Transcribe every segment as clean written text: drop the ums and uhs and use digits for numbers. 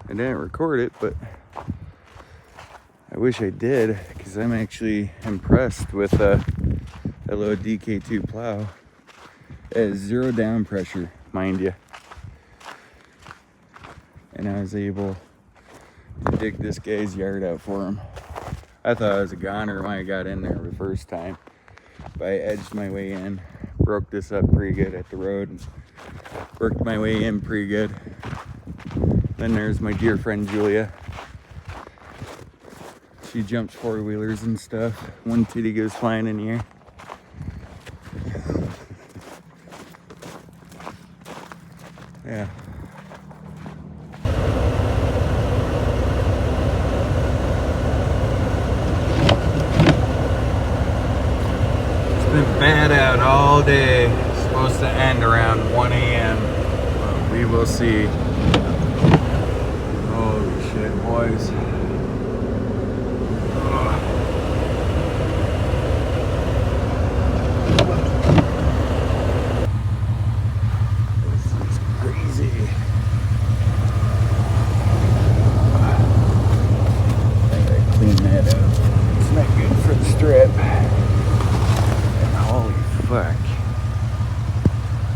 I didn't record it, but I wish I did, because I'm actually impressed with that little DK2 Plow. It has 0 down pressure, mind you. And I was able to dig this guy's yard out for him. I thought I was a goner when I got in there the first time, but I edged my way in, broke this up pretty good at the road, and worked my way in pretty good. Then there's my dear friend Julia. She jumps 4-wheelers and stuff. One titty goes flying in the air. Yeah. It's been bad out all day. It's supposed to end around 1 a.m. Well, we will see. Holy shit, boys.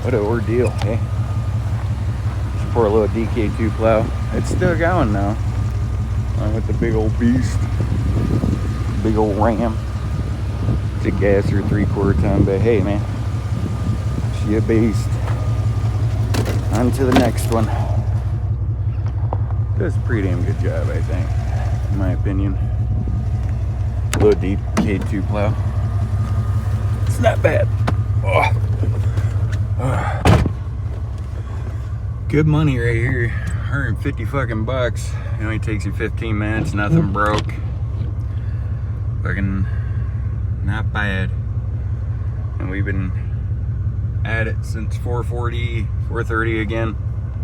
What an ordeal, hey? This poor little DK2 Plow. It's still going now. With the big old beast. Big old ram. It's a gasser 3/4 ton, but hey man. She a beast. On to the next one. Does a pretty damn good job, I think. In my opinion. Little DK2 Plow. It's not bad. Oh. Good money right here. 150 fucking bucks. It only takes you 15 minutes, nothing broke. Fucking not bad. And we've been at it since 4:40, 4:30 again.